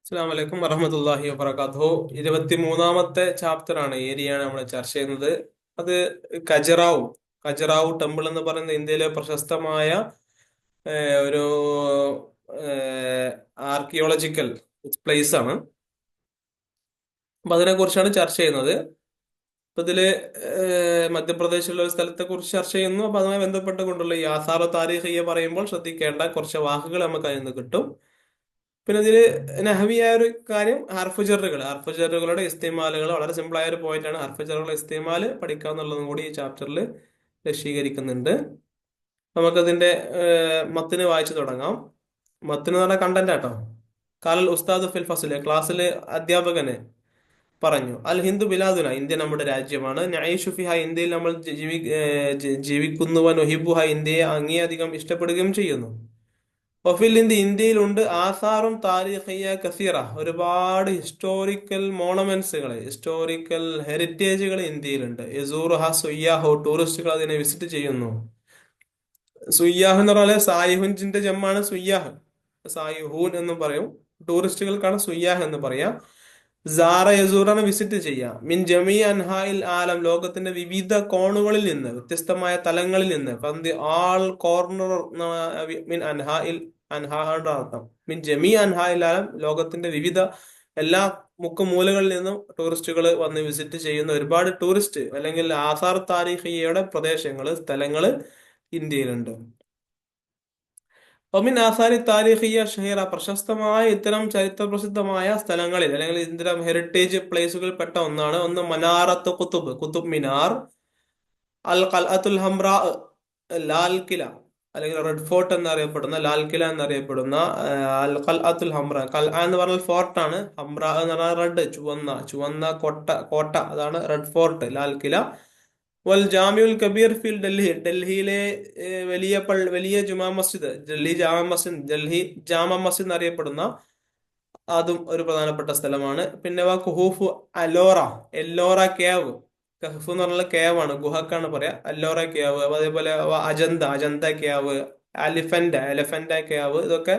അസ്സലാമു അലൈക്കും വറഹ്മത്തുള്ളാഹി വബറകാതുഹു. 23-ാമത്തെ ചാപ്റ്റർ ആണ്, ഏരിയയാണ് നമ്മൾ ചർച്ച ചെയ്യുന്നത്. അത് ഖജറാവു ഖജറാവു ടെമ്പിൾ എന്ന് പറയുന്ന ഇന്ത്യയിലെ പ്രശസ്തമായ ഒരു ആർക്കിയോളജിക്കൽ പ്ലേസ് ആണ്. അപ്പൊ അതിനെ കുറിച്ചാണ് ചർച്ച ചെയ്യുന്നത്. അപ്പൊ ഇതില് മധ്യപ്രദേശിലുള്ള ഒരു സ്ഥലത്തെ കുറിച്ച് ചർച്ച ചെയ്യുന്നു. അപ്പൊ അതുമായി ബന്ധപ്പെട്ടുകൊണ്ടുള്ള ഈ ആസാറ താരീഖിയെ പറയുമ്പോൾ ശ്രദ്ധിക്കേണ്ട കുറച്ച് വാക്കുകൾ നമുക്ക് അതിൽ നിന്ന് കിട്ടും. പിന്നെ ഇതില് നഹവിയായ ഒരു കാര്യം, ഹർഫുജറുകളുടെ ഇസ്തിമാലുകൾ വളരെ സിമ്പിൾ ആയ ഒരു പോയിന്റ് ആണ്. ഹർഫുജറുകളുടെ ഇസ്തിമാല് പഠിക്കുക എന്നുള്ളതും കൂടി ഈ ചാപ്റ്ററിൽ ലക്ഷീകരിക്കുന്നുണ്ട്. നമുക്കതിന്റെ മത്തിന് വായിച്ചു തുടങ്ങാം. മത്തിന് എന്ന് പറഞ്ഞ കണ്ടന്റ് ആട്ടോ. കാലൽ ഉസ്താദ് ഫിൽ ഫസില്, ക്ലാസ്സില് അധ്യാപകന് പറഞ്ഞു, അൽ ഹിന്ദു ബിലാദുന, ഇന്ത്യ നമ്മുടെ രാജ്യമാണ്. നഈഷു ഫിഹ, ഇന്ത്യയിൽ നമ്മൾ ജീവിക്കുന്നുവൻ, ഒഹിബുഹ, ഇന്ത്യയെ അങ്ങേയധികം ഇഷ്ടപ്പെടുകയും ചെയ്യുന്നു. വഫിൽ ഇന്ത്യ, ഇന്ത്യയിലുണ്ട് ആസാറും താരിഖിയ കസീറ, ഒരുപാട് ഹിസ്റ്റോറിക്കൽ മോണമെന്റ്സുകൾ, ഹിസ്റ്റോറിക്കൽ ഹെറിറ്റേജുകൾ ഇന്ത്യയിലുണ്ട്. യസൂറുഹ സുയ്യാഹു, ടൂറിസ്റ്റുകൾ അതിനെ വിസിറ്റ് ചെയ്യുന്നു. സുയ്യാഹ് എന്ന് പറഞ്ഞാൽ സായിഹുൻജിന്റെ ജമ്മാണ് സുയ്യാഹ്, സായിഹൂൻ എന്നും പറയും. ടൂറിസ്റ്റുകൾക്കാണ് സുയ്യാഹ് എന്ന് പറയാം. സാറ യസൂറാണ് വിസിറ്റ് ചെയ്യാം. മിൻ ജമീ അൻഹായിൽ ആലം, ലോകത്തിന്റെ വിവിധ കോണുകളിൽ നിന്ന്, വ്യത്യസ്തമായ തലങ്ങളിൽ നിന്ന്. ഫന്തി ആൾ കോർണർ, മിൻ അൻഹായിൽ, അൻഹാന്റെ അർത്ഥം മിൻ ജമീ അൻഹായിൽ ആലം, ലോകത്തിന്റെ വിവിധ എല്ലാ മുക്കുമൂലകളിൽ നിന്നും ടൂറിസ്റ്റുകൾ വന്ന് വിസിറ്റ് ചെയ്യുന്ന ഒരുപാട് ടൂറിസ്റ്റ് അല്ലെങ്കിൽ ആസാർ താരിഖിയയുടെ പ്രദേശങ്ങള്, സ്ഥലങ്ങള് ഇന്ത്യയിലുണ്ട്. ഒമിൻ ആസാരി താരിഖിയ ഷഹീറ, പ്രശസ്തമായ ഇത്തരം ചരിത്ര പ്രസിദ്ധമായ സ്ഥലങ്ങളിൽ അല്ലെങ്കിൽ ഇത്തരം ഹെറിറ്റേജ് പ്ലേസുകളിൽ പെട്ട ഒന്നാണ്. ഒന്ന് മനാറത്ത് കുത്തുബ്, കുത്തുബ് മിനാർ. അൽ ഖൽഅത്തുൽ ഹംറ, ലാൽ കില അല്ലെങ്കിൽ റെഡ് ഫോർട്ട് എന്നറിയപ്പെടുന്ന, ലാൽ കില എന്നറിയപ്പെടുന്ന അൽ ഖൽഅത്തുൽ ഹംറ. കൽ എന്ന് പറഞ്ഞാൽ ഫോർട്ടാണ്, ഹംറ എന്ന് പറഞ്ഞാൽ റെഡ്, ചുവന്ന, ചുവന്ന കോട്ട, അതാണ് റെഡ് ഫോർട്ട്, ലാൽ കില. വൽ ജാമിഉൽ കബീർ ഫിൽ ഡൽഹി, ഡൽഹിയിലെ വലിയ ജുമാ മസ്ജിദ്, ഡൽഹി ജാമ മസ്ജിദ്, ഡൽഹി ജാമ മസ്ജിദ് എന്നറിയപ്പെടുന്ന അതും ഒരു പ്രധാനപ്പെട്ട സ്ഥലമാണ്. പിന്നെ കുഹൂഫ് അലോറ, എല്ലോറ കേവ്, കഹ്ഫ് എന്ന് പറഞ്ഞാൽ കേവ് ആണ്, ഗുഹക്കാണ് പറയാ, അല്ലോറ കേവ്. അതേപോലെ അജന്ത കേവ്, എലഫന്റ് കേവ്, ഇതൊക്കെ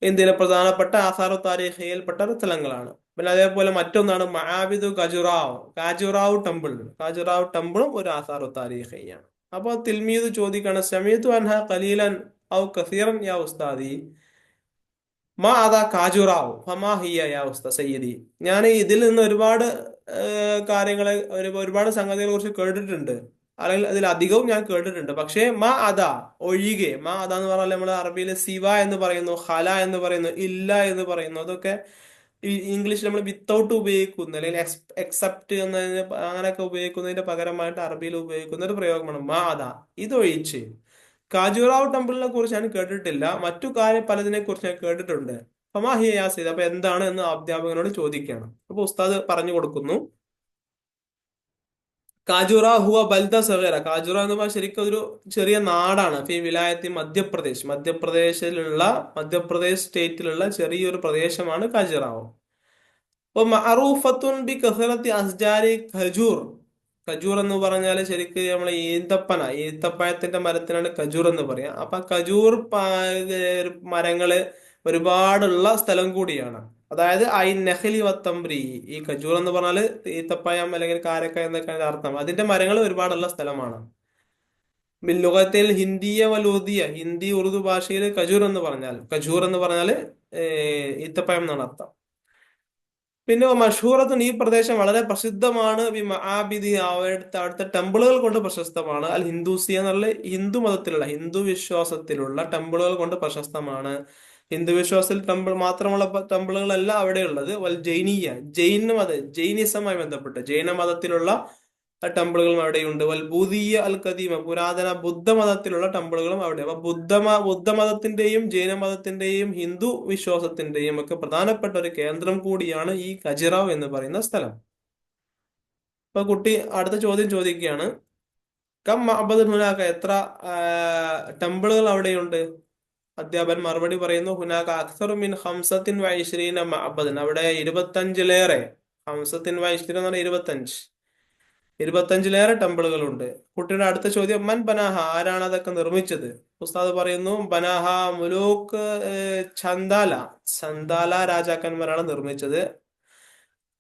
ഇന്ത്യയിലെ പ്രധാനപ്പെട്ട ആസാറു താരീഖിയയിൽപ്പെട്ട സ്ഥലങ്ങളാണ്. പിന്നെ അതേപോലെ മറ്റൊന്നാണ് മഹാബിദു ഖജുറാവ് ടെമ്പിൾ. ഖജുറാവ് ടെമ്പിളും ഒരു ആസാറു താരീഖിയാണ്. അപ്പൊ തിൽമീദ് ചോദിക്കാണ്, സമീതു അൻഹ ഖലീലൻ ഔ കസീറൻ യാ ഉസ്താദി, മാ അതാ കാജുറാവു ഫമാ ഹിയ യാ ഉസ്താദ് സയ്യിദി. ഞാൻ ഇതിൽ നിന്ന് ഒരുപാട് കാര്യങ്ങളെ, ഒരുപാട് സംഗതികളെ കുറിച്ച് കേട്ടിട്ടുണ്ട്, അല്ലെങ്കിൽ അതിലധികവും ഞാൻ കേട്ടിട്ടുണ്ട്. പക്ഷേ മാ അതാ, ഒഴികെ, മാ അതാ എന്ന് പറഞ്ഞാൽ നമ്മൾ അറബിയിൽ സിവ എന്ന് പറയുന്നു, ഹല എന്ന് പറയുന്നു, ഇല്ല എന്ന് പറയുന്നു. അതൊക്കെ ഈ ഇംഗ്ലീഷിൽ നമ്മൾ വിത്തൗട്ട് ഉപയോഗിക്കുന്നു, അല്ലെങ്കിൽ എക്സെപ്റ്റ് എന്നതിന് അങ്ങനെയൊക്കെ ഉപയോഗിക്കുന്നതിന്റെ പകരമായിട്ട് അറബിയിൽ ഉപയോഗിക്കുന്ന ഒരു പ്രയോഗമാണ് മാ അതാ, ഇതൊഴിച്ച്. കാജുറാവ് ടെമ്പിളിനെ കുറിച്ച് ഞാൻ കേട്ടിട്ടില്ല, മറ്റു കാര്യം പലതിനെ കുറിച്ച് ഞാൻ കേട്ടിട്ടുണ്ട്. ഫമാഹിയ യാസീദ്, അപ്പൊ എന്താണ് എന്ന് അധ്യാപകനോട് ചോദിക്കുകയാണ്. അപ്പൊ ഉസ്താദ് പറഞ്ഞു കൊടുക്കുന്നു, കാജുറ ഹുവ ബൽദ സഗീറ. കാജുറ എന്ന് പറഞ്ഞാൽ ശരിക്കും ഒരു ചെറിയ നാടാണ്. ഫി വിലായത്തി മധ്യപ്രദേശ്, മധ്യപ്രദേശ് സ്റ്റേറ്റിലുള്ള ചെറിയൊരു പ്രദേശമാണ് കാജുറാവോ. അപ്പൊ മഅറൂഫത്തുൻ ബി കസറത്തി അസ്ജാരി ഖജൂർ. ഖജൂർ എന്ന് പറഞ്ഞാൽ ശരിക്ക് നമ്മളെ ഈത്തപ്പഴത്തിന്റെ മരത്തിനാണ് ഖജൂർ എന്ന് പറയാം. അപ്പൊ ഖജൂർ മരങ്ങള് ഒരുപാടുള്ള സ്ഥലം കൂടിയാണ്. അതായത് ഐ നെഹ്ലി വത്തംബ്രി, ഈ ഖജൂർ എന്ന് പറഞ്ഞാല് ഈത്തപ്പഴം അല്ലെങ്കിൽ കാരക്ക എന്നൊക്കെ അതിന്റെ അർത്ഥം. അതിന്റെ മരങ്ങൾ ഒരുപാടുള്ള സ്ഥലമാണ്. ബില്ലുഗത്തിൽ ഹിന്ദിയ വലൂദിയ, ഹിന്ദി ഉറുദു ഭാഷയിൽ ഖജൂർ എന്ന് പറഞ്ഞാല് ഈത്തപ്പഴം എന്നാണ് അർത്ഥം. പിന്നെ മഷൂറത്തുൻ, ഈ പ്രദേശം വളരെ പ്രസിദ്ധമാണ്. ബി മആബിദി, അവിടുത്തെ ടെമ്പിളുകൾ കൊണ്ട് പ്രശസ്തമാണ്. അൽ ഹിന്ദുസിയ എന്നുള്ള ഹിന്ദു വിശ്വാസത്തിലുള്ള ടെമ്പിളുകൾ കൊണ്ട് പ്രശസ്തമാണ്. ഹിന്ദു വിശ്വാസത്തിൽ ടെമ്പിൾ മാത്രമുള്ള ടെമ്പിളുകളല്ല അവിടെ ഉള്ളത്. വൽ ജൈനിസമായി ബന്ധപ്പെട്ട് ജൈന മതത്തിലുള്ള ടെമ്പിളുകളും അവിടെയുണ്ട്. വൽ ബൂദിയ അൽ കദീമ, പുരാതന ബുദ്ധമതത്തിലുള്ള ടെമ്പിളുകളും അവിടെ. അപ്പൊ ബുദ്ധമതത്തിന്റെയും ജൈനമതത്തിന്റെയും ഹിന്ദു വിശ്വാസത്തിന്റെയും ഒക്കെ പ്രധാനപ്പെട്ട ഒരു കേന്ദ്രം കൂടിയാണ് ഈ ഖജുറാവ് എന്ന് പറയുന്ന സ്ഥലം. അപ്പൊ കുട്ടി അടുത്ത ചോദ്യം ചോദിക്കുകയാണ്, കം മഅബദുൻ ഹുനാക, എത്ര ടെമ്പിളുകൾ അവിടെയുണ്ട്? അധ്യാപകൻ മറുപടി പറയുന്നു, ഹുനാക അക്സറു മിൻ ഖംസത്തിൻ വ ഇശ്രീന മഅബദൻ, അവിടെ 25-ലേറെ. ഹംസത്തിൻ വ ഇശ്രീന എന്ന് പറഞ്ഞാൽ 25. 25-ലേറെ ടെമ്പിളുകളുണ്ട്. കുട്ടിയുടെ അടുത്ത ചോദ്യം, മൻ ബനാഹ, ആരാണ് അതൊക്കെ നിർമ്മിച്ചത്? ഉസ്താദ് പറയുന്നു, ബനാഹ മുലൂക്ക് ചന്ദാല, ചന്ദാല രാജാക്കന്മാരാണ് നിർമ്മിച്ചത്.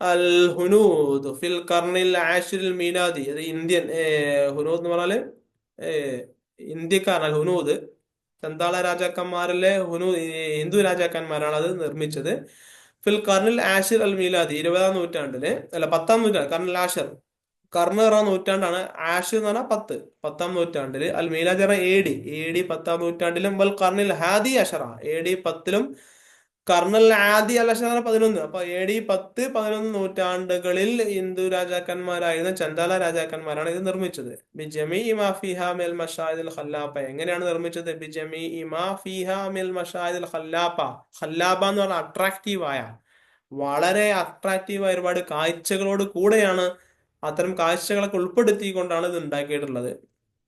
അൽ ഹുനൂദ് ഫിൽ കർണിൽ ആഷിറിൽ മീലാദി, അത് ഇന്ത്യൻ ഹുനൂദ് എന്ന് പറഞ്ഞാല് ഏഹ്, ഇന്ത്യക്കാരൻ. അൽ ഹുനൂദ് ചന്ദാള രാജാക്കന്മാരിലെ ഹിന്ദു രാജാക്കന്മാരാണ് അത് നിർമ്മിച്ചത്. ഫിൽ കർണിൽ ആഷിർ അൽ മീലാദി, 20-ാം നൂറ്റാണ്ടില്, അല്ല 10-ാം നൂറ്റാണ്ട്, കർണിൽ ആഷിർ, കർണ് പറഞ്ഞ നൂറ്റാണ്ടാണ്, ആഷ് എന്ന് പറഞ്ഞാൽ 10, 10-ാം നൂറ്റാണ്ടില്, അൽ മീലാദ് പറഞ്ഞ എ ഡി 10-ാം നൂറ്റാണ്ടിലും, വൽ കർണിൽ ഹാദി അഷറ, എ ഡി 10-ലും, കർണൽ ആദി അൽ അഷറ 11. അപ്പൊ എ ഡി 10, 11 നൂറ്റാണ്ടുകളിൽ ഹിന്ദു രാജാക്കന്മാരായിരുന്ന ചന്ദാല രാജാക്കന്മാരാണ് ഇത് നിർമ്മിച്ചത്. ബിജമി ഇമാ ഫിഹ മിൽ മഷാഹിദിൽ ഖല്ലാപ്പ, എങ്ങനെയാണ് നിർമ്മിച്ചത്? ബിജമി ഇമാ ഫിഹ മിൽ മഷാഹിദിൽ ഖല്ലാപ്പ, ഖല്ലാബ എന്ന് പറഞ്ഞാൽ അട്രാക്റ്റീവായ, വളരെ അട്രാക്റ്റീവായ ഒരുപാട് കാഴ്ചകളോട് കൂടെയാണ്, അത്തരം കാഴ്ചകളൊക്കെ ഉൾപ്പെടുത്തിക്കൊണ്ടാണ് ഇത് ഉണ്ടാക്കിയിട്ടുള്ളത്.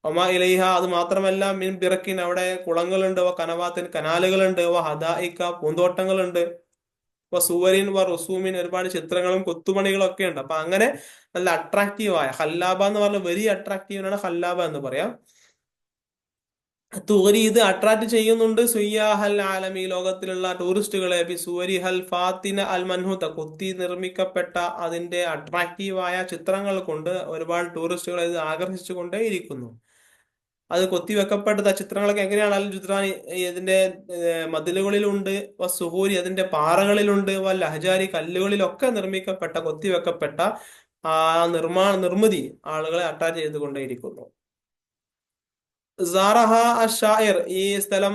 ഒമ ഇലൈഹ, അത് മാത്രമല്ല, മിൻ ബിറക്കിൻ, അവിടെ കുളങ്ങളുണ്ട്, വ കനവാത്തിൻ, കനാലുകളുണ്ട്, വ ഹദായിക്ക, പൂന്തോട്ടങ്ങളുണ്ട്, വ സുവരിൻ വ റുസൂമിൻ, ഒരുപാട് ചിത്രങ്ങളും കൊത്തുപണികളും ഒക്കെ ഉണ്ട്. അപ്പൊ അങ്ങനെ നല്ല അട്രാക്റ്റീവായ, ഹല്ലാബ എന്ന് പറഞ്ഞ വെരി അട്രാക്റ്റീവിനാണ് ഹല്ലാബ എന്ന് പറയാം. തുവരി, ഇത് അട്രാക്ട് ചെയ്യുന്നുണ്ട്, സുയ്യാഹൽ ആലമി, ലോകത്തിലുള്ള ടൂറിസ്റ്റുകളെ, ബി സുവരി ഹൽ ഫാത്തിന അൽ മൻഹൂത്ത, കൊത്തി നിർമ്മിക്കപ്പെട്ട അതിന്റെ അട്രാക്റ്റീവായ ചിത്രങ്ങൾ കൊണ്ട് ഒരുപാട് ടൂറിസ്റ്റുകളെ ഇത് ആകർഷിച്ചുകൊണ്ടേ ഇരിക്കുന്നു. അത് കൊത്തിവെക്കപ്പെട്ടത് ആ ചിത്രങ്ങളൊക്കെ എങ്ങനെയാണ്? അൽ ജുദ്രാനി, ഇതിന്റെ മതിലുകളിലുണ്ട്, വ സുഹൂരി, അതിന്റെ പാറകളിലുണ്ട്, വ ലഹജാരി, കല്ലുകളിലൊക്കെ നിർമ്മിക്കപ്പെട്ട, കൊത്തിവെക്കപ്പെട്ട ആ നിർമ്മിതി ആളുകളെ അട്രാക്ട് ചെയ്തുകൊണ്ടേയിരിക്കുന്നു. സാറഹ അഷായിർ, ഈ സ്ഥലം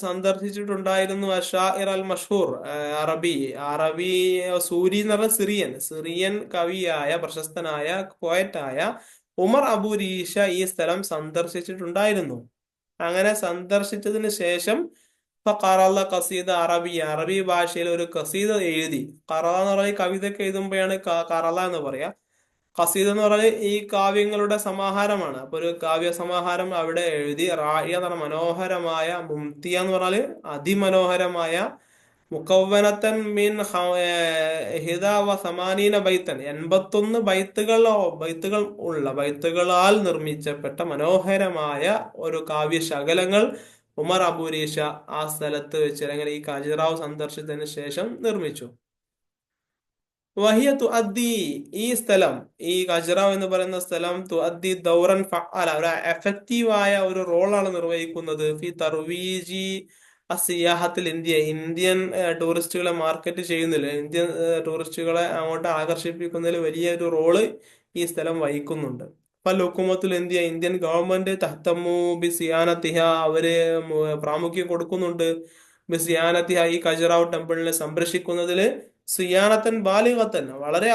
സന്ദർശിച്ചിട്ടുണ്ടായിരുന്നു അഷായിർ അൽ മഷൂർ, അറബി, അറബി സൂരി എന്ന് പറഞ്ഞ സിറിയൻ, സിറിയൻ കവിയായ പ്രശസ്തനായ പോയറ്റായ ഉമർ അബൂരീഷ ഈ സ്ഥലം സന്ദർശിച്ചിട്ടുണ്ടായിരുന്നു. അങ്ങനെ സന്ദർശിച്ചതിന് ശേഷം ഖറഅ ഖസീദ അറബി, അറബി ഭാഷയിൽ ഒരു ഖസീദ എഴുതി. ഖറഅ എന്ന് പറഞ്ഞാൽ കവിതയൊക്കെ എഴുതുമ്പോഴാണ് ഖറഅ എന്ന് പറയാ. ഖസീദ എന്ന് പറഞ്ഞാൽ ഈ കാവ്യങ്ങളുടെ സമാഹാരമാണ്. അപ്പൊ ഒരു കാവ്യ സമാഹാരം അവിടെ എഴുതി. റായിയ എന്ന് പറഞ്ഞാൽ മനോഹരമായ, മുംതിയ എന്ന് പറഞ്ഞാല് അതിമനോഹരമായ, മുക്കവ്വനത്തൻ മിൻ ഹിദ വ സമാനീന ബൈത്തൻ, 81 ബൈത്തുകൾ ഉള്ള, ബൈത്തുകളാൽ നിർമ്മിച്ചപ്പെട്ട മനോഹരമായ ഒരു കാവ്യശകലങ്ങൾ ഉമർ അബൂരീഷ ആ സ്ഥലത്ത് വെച്ച്, അല്ലെങ്കിൽ ഈ ഖജുറാഹോ സന്ദർശിച്ചതിന് ശേഷം നിർമ്മിച്ചു. വഹിയ തുഅദ്ദി, ഈ സ്ഥലം, ഈ ഖജുറാഹോ എന്ന് പറയുന്ന സ്ഥലം, തുഅദ്ദി ദൗറൻ ഫഅല, ഒരു എഫക്റ്റീവായ ഒരു റോളാണ് നിർവഹിക്കുന്നത്, ഫി തർവീജി സിയാഹത്തിൽ, ഇന്ത്യൻ ടൂറിസ്റ്റുകളെ മാർക്കറ്റ് ചെയ്യുന്നില്ല, ഇന്ത്യൻ ടൂറിസ്റ്റുകളെ അങ്ങോട്ട് ആകർഷിപ്പിക്കുന്നതിൽ വലിയൊരു റോള് ഈ സ്ഥലം വഹിക്കുന്നുണ്ട്. പല ഹുക്കുമത്തുൽ ഇന്ത്യൻ ഗവൺമെന്റ് തഹ്തമു ബി സിയാനത്തിഹ, അവര് പ്രാമുഖ്യം കൊടുക്കുന്നുണ്ട്. ബി സിയാനത്തിഹ, ഈ ഖജുറാഹോ ടെമ്പിളിനെ സംരക്ഷിക്കുന്നതില്, സിയാനത്തൻ ബാലിഗത്തൻ, വളരെ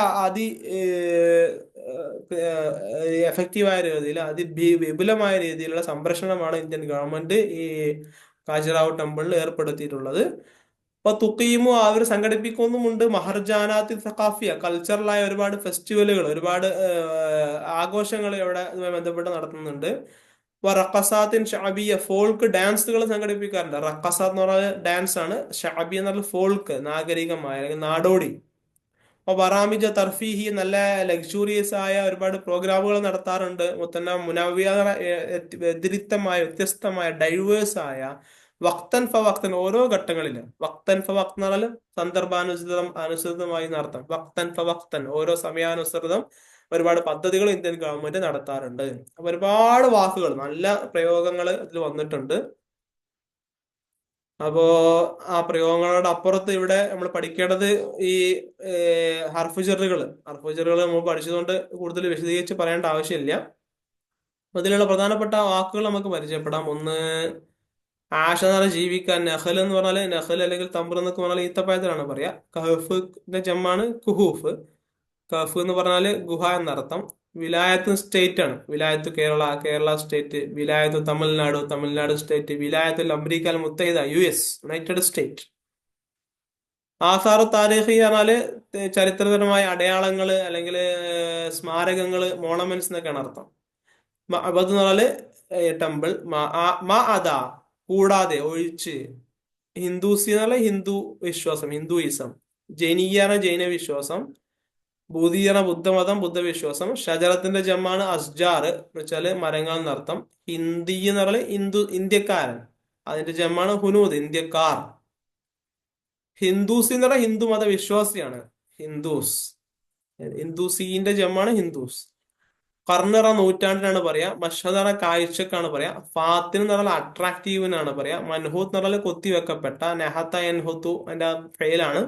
എഫക്റ്റീവായ രീതിയിൽ, വിപുലമായ രീതിയിലുള്ള സംരക്ഷണമാണ് ഇന്ത്യൻ ഗവൺമെന്റ് ഈ ഖജുറാഹോ ടെമ്പിളിൽ ഏർപ്പെടുത്തിയിട്ടുള്ളത്. അപ്പൊ തുക്കീമു, അവർ സംഘടിപ്പിക്കുന്നുമുണ്ട്, മഹർജാനാത്തി സഖാഫിയ, കൾച്ചറലായ ഒരുപാട് ഫെസ്റ്റിവലുകൾ, ഒരുപാട് ആഘോഷങ്ങൾ ഇവിടെ ഇതുമായി ബന്ധപ്പെട്ട് നടത്തുന്നുണ്ട്. റഖസാത്തിൻ ഷഅബിയ, ഫോൾക്ക് ഡാൻസുകൾ സംഘടിപ്പിക്കാറുണ്ട്. റഖസാത്ത് എന്ന് പറഞ്ഞാൽ ഡാൻസ് ആണ്, ഷഅബി എന്ന് പറഞ്ഞാൽ ഫോൾക്ക്, നാഗരികമായ അല്ലെങ്കിൽ നാടോടി. അപ്പൊ ബറാമിജ തർഫീഹി, നല്ല ലക്ഷൂറിയസ് ആയ ഒരുപാട് പ്രോഗ്രാമുകൾ നടത്താറുണ്ട്. മുത്തന്ന മുനവ്വിയ, വ്യതിരിക്തമായ, വ്യത്യസ്തമായ, ഡൈവേഴ്സ് ആയ, വക്തൻ ഫ വക്തൻ, ഓരോ ഘട്ടങ്ങളിലും, വക്തൻ ഫ വക്തൻ എന്ന് പറഞ്ഞാൽ അനുസൃതമായി നടത്താം. വക്തൻ ഫ വക്തൻ, ഓരോ സമയാനുസൃതം ഒരുപാട് പദ്ധതികൾ ഇന്ത്യൻ ഗവൺമെന്റ് നടത്താറുണ്ട്. അപ്പൊ ഒരുപാട് വാക്കുകൾ, നല്ല പ്രയോഗങ്ങൾ ഇതിൽ വന്നിട്ടുണ്ട്. അപ്പോ ആ പ്രയോഗങ്ങളോട് അപ്പുറത്ത് ഇവിടെ നമ്മൾ പഠിക്കേണ്ടത് ഈ ഹർഫുജറുകൾ നമ്മൾ പഠിച്ചതുകൊണ്ട് കൂടുതൽ വിശദീകരിച്ച് പറയേണ്ട ആവശ്യമില്ല. അപ്പൊ ഇതിലുള്ള പ്രധാനപ്പെട്ട വാക്കുകൾ നമുക്ക് പരിചയപ്പെടാം. ഒന്ന്, ആഷ എന്ന് പറഞ്ഞാൽ ജീവിക്കാൻ, നഹൽ എന്ന് പറഞ്ഞാല്, നഹൽ അല്ലെങ്കിൽ തമ്പ്ര എന്നൊക്കെ പറഞ്ഞാൽ ഈത്തപ്പഴത്തിലാണ് പറയാ. കഹഫിന്റെ ജമ്മാണ് കുഹൂഫ്. കഹഫ് എന്ന് പറഞ്ഞാല് ഗുഹ എന്നർത്ഥം. വിലായത്ത് സ്റ്റേറ്റ് ആണ്, വിലായത്ത് കേരള സ്റ്റേറ്റ്, വിലായത്ത് തമിഴ്നാട് സ്റ്റേറ്റ്, വിലായത്തുൽ അമേരിക്ക അൽ മുത്തഹിദ, US, യുണൈറ്റഡ് സ്റ്റേറ്റ്. ആസാറു താരീഖി പറഞ്ഞാല് ചരിത്രപരമായ അടയാളങ്ങള് അല്ലെങ്കിൽ സ്മാരകങ്ങള്, മോണമെന്റ്സ് എന്നൊക്കെയാണ് അർത്ഥം. മഅബദ് എന്ന് പറഞ്ഞാല് ടെമ്പിൾ. അതാ, കൂടാതെ, ഒഴിച്ച്. ഹിന്ദുസി എന്ന് പറഞ്ഞാൽ ഹിന്ദു വിശ്വാസം, ഹിന്ദുയിസം. ജൈനീയ ജൈന വിശ്വാസം. ബുദ്ധീയന ബുദ്ധമതം ബുദ്ധവിശ്വാസം. ഷജറത്തിന്റെ ജമ്മാണ് അസ്ജാർ എന്ന് വെച്ചാല് മരങ്ങൾ എന്നർത്ഥം. ഹിന്ദി എന്ന് പറഞ്ഞാൽ ഇന്ത്യക്കാരൻ, അതിന്റെ ജമ്മാണ് ഹുനൂദ്, ഇന്ത്യക്കാർ. ഹിന്ദുസ് എന്ന് പറഞ്ഞാൽ ഹിന്ദു മത വിശ്വാസിയാണ്, ഹിന്ദുസ്. ഹിന്ദുസീന്റെ ജമ്മാണ് ഹിന്ദുസ്. കർണറ നൂറ്റാണ്ടിനാണ് പറയാ. മഷദ് എന്ന് പറഞ്ഞാൽ കാഴ്ചക്കാണ് പറയാ. ഫാത്തിന് എന്ന് പറഞ്ഞാൽ അട്രാക്റ്റീവിനാണ് പറയാ. മൻഹൂത്ത് എന്ന് പറഞ്ഞാൽ കൊത്തിവെക്കപ്പെട്ട. നെഹത്ത എൻഹുത്തു അതിന്റെ ഫെയിലാണ്.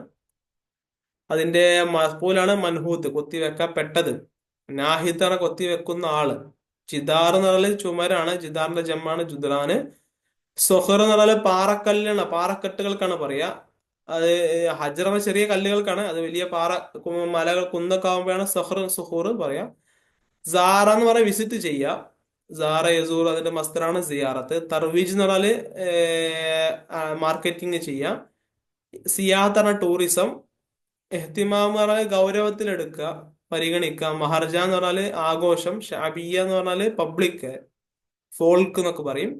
അതിന്റെ മഫൂലാണ് മൻഹൂത്ത്, കൊത്തിവെക്കപ്പെട്ടത്. നാഹിത്ത് എന്ന് കൊത്തിവെക്കുന്ന ആള്. ജിദാർ എന്ന് പറഞ്ഞാൽ ചുമരാണ്, ജിദാറിന്റെ ജമ്മാണ് ജുദ്രാന്. സൊഹർ എന്ന് പറഞ്ഞാൽ പാറക്കല്ലാണ്, പാറക്കെട്ടുകൾക്കാണ് പറയാ. അത് ഹജർ എന്ന ചെറിയ കല്ലുകൾക്കാണ്, അത് വലിയ മലകൾ കുന്നൊക്കെ ആകുമ്പോഴാണ് സൊഹർ സുഹൂർ പറയാ. സാറ എന്ന് പറഞ്ഞാൽ വിസിറ്റ് ചെയ്യുക. സാറ യസൂർ അതിന്റെ മസ്തറാണ് സിയാറത്ത്. തർവീജ് എന്ന് പറഞ്ഞാല് മാർക്കറ്റിംഗ് ചെയ്യാം. സിയാഹത്ത് പറഞ്ഞ ടൂറിസം. എഹ്തിമാം എന്ന് പറഞ്ഞാൽ ഗൗരവത്തിലെടുക്കുക, പരിഗണിക്കുക. മഹർജ എന്ന് പറഞ്ഞാല് ആഘോഷം. ഷാബിയ എന്ന് പറഞ്ഞാല് പബ്ലിക്, ഫോൾക്ക് എന്നൊക്കെ പറയും.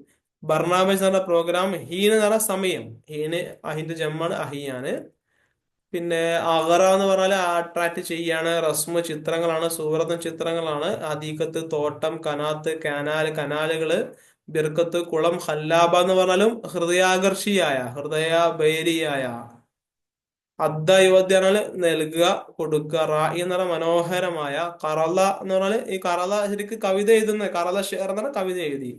ബർണാമേജ് എന്ന് പറഞ്ഞ പ്രോഗ്രാം. ഹീൻ എന്ന് പറഞ്ഞാൽ സമയം. ഹീന് അഹിന്റെ ജമ്മാണ് അഹിയാണ്. പിന്നെ അഗറ എന്ന് പറഞ്ഞാൽ അട്രാക്ട് ചെയ്യാണ്. റസ്മ് ചിത്രങ്ങളാണ്, സൂറത്തും ചിത്രങ്ങളാണ്. അദീഖത്ത് തോട്ടം, കനാത്ത് കനാലുകള്, ബിർക്കത്ത് കുളം. ഹല്ലാബ എന്ന് പറഞ്ഞാലും ഹൃദയാകർഷിയായ, ഹൃദയഭേരിയായ. അദ്ദ യുവദ്യാണ് നൽകുക, കൊടുക്കുക. റായി എന്ന് പറഞ്ഞാൽ മനോഹരമായ. കറല എന്ന് പറഞ്ഞാല് ഈ കറല ശരിക്ക് കവിത എഴുതുന്ന, കറല ഷെയർ എന്ന് പറഞ്ഞാൽ കവിത എഴുതി.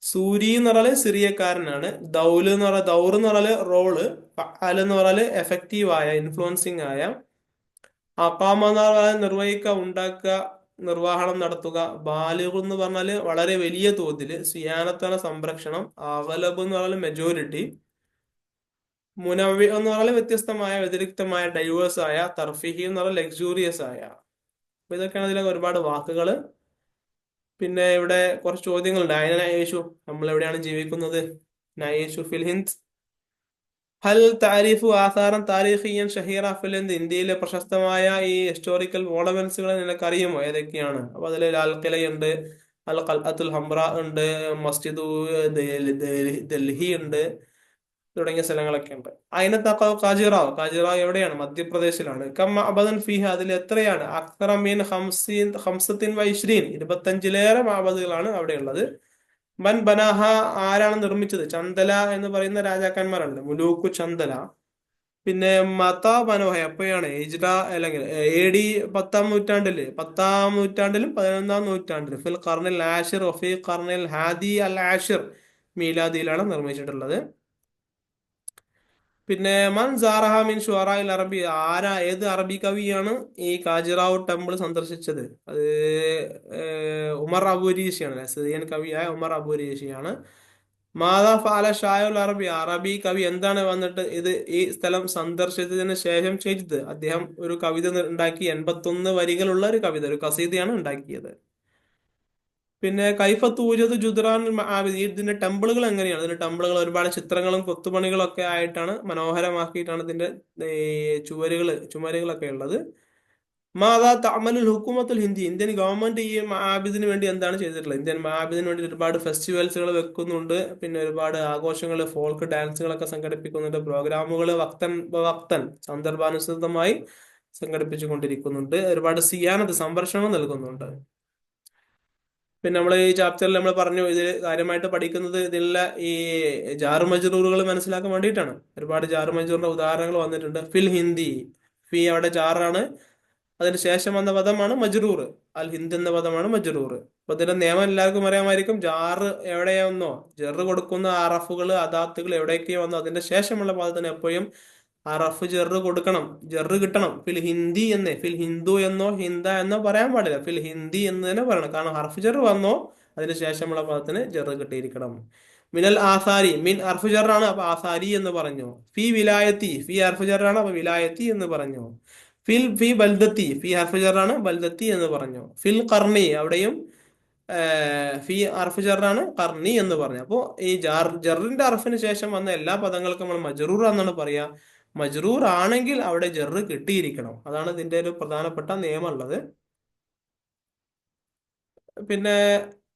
സൂരി എന്ന് പറഞ്ഞാല് സിറിയക്കാരനാണ്. ദൗല് എന്ന് പറഞ്ഞാൽ ദൗർ എന്ന് പറഞ്ഞാല് റോള്. ഫഅൽ എന്ന് പറഞ്ഞാല് എഫക്റ്റീവ് ആയ, ഇൻഫ്ലുവൻസിങ് ആയ. അഖാമ എന്ന് പറഞ്ഞാൽ നിർവഹിക്കുക, ഉണ്ടാക്കുക, നിർവഹണം നടത്തുക. ബാലിഗ് എന്ന് പറഞ്ഞാല് വളരെ വലിയ തോതില്. സിയാനത്താണ് സംരക്ഷണം. അഗലബ് എന്ന് പറഞ്ഞാൽ മെജോറിറ്റി. മുനവ്വി എന്ന് പറഞ്ഞാൽ വ്യത്യസ്തമായ, വ്യതിരിക്തമായ, ഡൈവേഴ്സ് ആയ. തർഫിഹി എന്ന് പറഞ്ഞാൽ ലക്സൂറിയസ് ആയ. അപ്പൊ ഇതൊക്കെയാണ് ഇതിലെ ഒരുപാട് വാക്കുകള്. പിന്നെ ഇവിടെ കുറച്ച് ചോദ്യങ്ങളുണ്ട്. അയന യേശു, നമ്മൾ എവിടെയാണ് ജീവിക്കുന്നത്? നയേശു ഫിൽ ഹിന്ദ്. ഹൽ താരിഫു ആസാറൻ താരീഖിയൻ ഷഹീറ ഫിൽ ഹിന്ദ്. ഇന്ത്യയിലെ പ്രശസ്തമായ ഈ ഹിസ്റ്റോറിക്കൽ മോണമെന്റ്സുകൾ നിനക്കറിയുമോ? ഏതൊക്കെയാണ്? അപ്പൊ അതിൽ ലാൽ കിലയുണ്ട്, അൽ ഖൽഅത്തുൽ ഹംറ ഉണ്ട്, മസ്ജിദ് ഡൽഹി ഉണ്ട്, തുടങ്ങിയ സ്ഥലങ്ങളൊക്കെ ഉണ്ട്. അതിനകത്ത് കാജിറാവ്, കാജിറാവ് എവിടെയാണ്? മധ്യപ്രദേശിലാണ്. കം മഅബദൻ ഫീഹ, അതിൽ എത്രയാണ്? അക്തറ മീൻ ഹംസത്തിൻ വൈശ്രീൻ, 25-ലേറെ മഅബദുകളാണ് അവിടെയുള്ളത്. മൻ ബനാഹ, ആരാണ് നിർമ്മിച്ചത്? ചന്ദല എന്ന് പറയുന്ന രാജാക്കന്മാരുണ്ട്, മുലൂക്കു ചന്ദല. പിന്നെ മത ബനോഹ, എപ്പോഴാണ്? ഹിജ്റ അല്ലെങ്കിൽ AD 10-ാം നൂറ്റാണ്ടില്, 10-ാം നൂറ്റാണ്ടിലും 11-ാം നൂറ്റാണ്ടിലും. ഫിൽ ഖർണിൽ ആഷിർ വഫി ഖർണിൽ ഹാദി അൽ ആഷിർ, മീലാദിയിലാണ് നിർമ്മിച്ചിട്ടുള്ളത്. പിന്നെ മൻ സാറഹ മിൻ ഷുഅറാഇൽ അറബി, ഏത് അറബി കവിയാണ് ഈ കാജിറാവ് ടെമ്പിൾ സന്ദർശിച്ചത്? അത് ഉമർ അബൂരീഷിയാണ്, സിറിയൻ കവിയായ ഉമർ അബൂരീഷിയാണ്. മാതാ ഫഅല ഷായുൽ അറബി, അറബി കവി എന്താണ് വന്നിട്ട് ഈ സ്ഥലം സന്ദർശിച്ചതിന് ശേഷം ചെയ്തത്? അദ്ദേഹം ഒരു കവിത ഉണ്ടാക്കി, 81 വരികളുള്ള ഒരു കവിത, ഒരു കസീദയാണ് ഉണ്ടാക്കിയത്. പിന്നെ കൈഫത്ത് ഊജത് ജുദ്റാൻ മആബിദ്, ഇതിന്റെ ടെമ്പിളുകൾ എങ്ങനെയാണ്? ഇതിന്റെ ടെമ്പിളുകൾ ഒരുപാട് ചിത്രങ്ങളും കൊത്തുപണികളും ഒക്കെ ആയിട്ടാണ്, മനോഹരമാക്കിയിട്ടാണ് ഇതിന്റെ ചുമരുകളൊക്കെ ഉള്ളത്. മാതാ തഅമലുൽ ഹുക്കുമത്തുൽ ഹിന്ദി, ഇന്ത്യൻ ഗവൺമെന്റ് ഈ മആബിദിന് വേണ്ടി എന്താണ് ചെയ്തിട്ടുള്ളത്? ഇന്ത്യൻ മആബിദിന് വേണ്ടി ഒരുപാട് ഫെസ്റ്റിവൽസുകൾ വെക്കുന്നുണ്ട്. പിന്നെ ഒരുപാട് ആഘോഷങ്ങൾ, ഫോൾക്ക് ഡാൻസുകളൊക്കെ സംഘടിപ്പിക്കുന്നുണ്ട്. പ്രോഗ്രാമുകൾ വക്തൻ സന്ദർഭാനുസൃതമായി സംഘടിപ്പിച്ചു കൊണ്ടിരിക്കുന്നുണ്ട്. ഒരുപാട് സിയാനത്ത്, സംരക്ഷണം നൽകുന്നുണ്ട്. പിന്നെ നമ്മൾ ഈ ചാപ്റ്ററിൽ നമ്മൾ പറഞ്ഞു, ഇതിൽ കാര്യമായിട്ട് പഠിക്കുന്നത് ഇതിലുള്ള ഈ ജാറ് മജ്റൂറുകൾ മനസ്സിലാക്കാൻ വേണ്ടിയിട്ടാണ്. ഒരുപാട് ജാറ് മജ്റൂറിന്റെ ഉദാഹരണങ്ങൾ വന്നിട്ടുണ്ട്. ഫിൽ ഹിന്ദി, ഫി അവിടെ ജാറാണ്, അതിന് ശേഷം വന്ന പദമാണ് മജ്റൂർ. അൽ ഹിന്ദ് എന്ന പദമാണ് മജ്റൂർ. അപ്പൊ ഇതിന്റെ നിയമം എല്ലാവർക്കും അറിയാമായിരിക്കും. ജാറ് എവിടെയാണെന്നോ, ജെറ് കൊടുക്കുന്ന അറഫുകൾ, അദാത്തുകൾ എവിടെയൊക്കെയോ വന്നോ അതിന്റെ ശേഷമുള്ള പദത്തിന് എപ്പോഴും അറഫ് ജെറ് കൊടുക്കണം, ജെറ് കിട്ടണം. ഫിൽ ഹിന്ദി എന്നേ, ഫിൽ ഹിന്ദു എന്നോ ഹിന്ദ എന്നോ പറയാൻ പാടില്ല, ഫിൽ ഹിന്ദി എന്ന് തന്നെ പറയണം. കാരണം ഹർഫ് ജെറ് വന്നോ അതിന് ശേഷമുള്ള പദത്തിന് ജെറ് കിട്ടിയിരിക്കണം. മിനൽ ആസാരി, മിൻ അർഫ് ജറാണ്, അപ്പൊ ആസാരി എന്ന് പറഞ്ഞു. ഫി വിലായത്തി, ഫി അർഫ് ജറാണ്, അപ്പൊ വിലായത്തി എന്ന് പറഞ്ഞു. ഫി ബൽദത്തി, ഫി അർഫ് ജറാണ്, ബൽദത്തി എന്ന് പറഞ്ഞു. ഫിൽ കർണി, അവിടെയും ഫി അർഫ് ജറാണ്, കർണി എന്ന് പറഞ്ഞു. അപ്പോ ഈ ജറിന്റെ അർഫിന് ശേഷം വന്ന എല്ലാ പദങ്ങൾക്കും നമ്മൾ മജ്റൂർ എന്നാണ് പറയാ. മജ്റൂർ ആണെങ്കിൽ അവിടെ ജറ് കിട്ടിയിരിക്കണം. അതാണ് ഇതിന്റെ ഒരു പ്രധാനപ്പെട്ട നിയമമുള്ളത്. പിന്നെ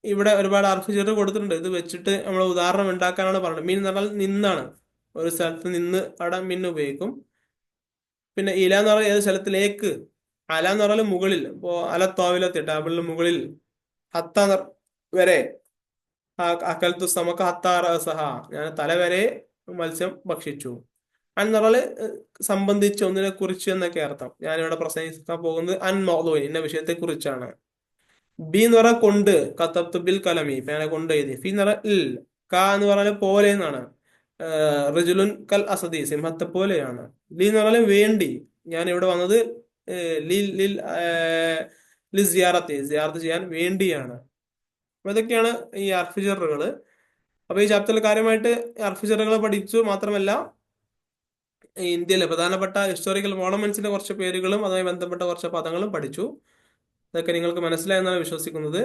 ഇവിടെ ഒരുപാട് അർഫ് ജറ് കൊടുത്തിട്ടുണ്ട്. ഇത് വെച്ചിട്ട് നമ്മൾ ഉദാഹരണം ഉണ്ടാക്കാനാണ് പറഞ്ഞത്. മീൻ എന്ന് പറഞ്ഞാൽ നിന്നാണ്, ഒരു സ്ഥലത്ത് നിന്ന് അവിടെ മിൻ ഉപയോഗിക്കും. പിന്നെ ഇല എന്ന് പറഞ്ഞാൽ ഏത് സ്ഥലത്തിലേക്ക്, അല എന്ന് പറഞ്ഞാൽ മുകളിൽ. ഇപ്പോ അല തോവിലത്തി ടേബിളിന് മുകളിൽ, ഹത്ത വരെ, അക്കൽത്തു സമക്ക ഹത്താ റഅസഹ, ഞാൻ തല വരെ മത്സ്യം ഭക്ഷിച്ചു. എന്ന് പറഞ്ഞാല് സംബന്ധിച്ച്, ഒന്നിനെ കുറിച്ച് എന്നൊക്കെ അർത്ഥം. ഞാനിവിടെ പ്രസംഗിക്കാൻ പോകുന്നത് അൻ മൗദൂഇൻ, ഇന്ന വിഷയത്തെ കുറിച്ചാണ്. ബി എന്ന് പറഞ്ഞാൽ കൊണ്ട്, കത്തബ്തു ബിൽ കലമി, പേന കൊണ്ട് എഴുതി. ഫി എന്ന് പറഞ്ഞാൽ ഇൽ, ക എന്ന് പറഞ്ഞാൽ പോലെ എന്നാണ്. റിജുലുൻ കൽ അസദി, സിംഹത്തെ പോലെയാണ്. ലി എന്ന് പറഞ്ഞാൽ വേണ്ടി, ഞാൻ ഇവിടെ വന്നത് ലിൽ ലിൽ ലി സിയാറത്തി, സിയാറത്ത് ചെയ്യാൻ വേണ്ടിയാണ്. അപ്പൊ ഇതൊക്കെയാണ് ഈ അർഫിജറുകൾ. അപ്പൊ ഈ ചാപ്റ്ററിൽ കാര്യമായിട്ട് അർഫിജറുകൾ പഠിച്ചു മാത്രമല്ല, ഈ ഇന്ത്യയിലെ പ്രധാനപ്പെട്ട ഹിസ്റ്റോറിക്കൽ മോണമെന്റ്സിന്റെ കുറച്ച് പേരുകളും അതുമായി ബന്ധപ്പെട്ട കുറച്ച് പദങ്ങളും പഠിച്ചു. ഇതൊക്കെ നിങ്ങൾക്ക് മനസ്സിലായെന്നാണ് വിശ്വസിക്കുന്നത്.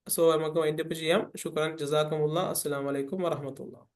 സോ നമുക്ക് വൈൻഡപ്പ് ചെയ്യാം. ശുക്രാൻ, ജസാക്കമുള്ള, അസ്സലാമു അലൈക്കും വറഹ്മത്തുള്ളാഹി.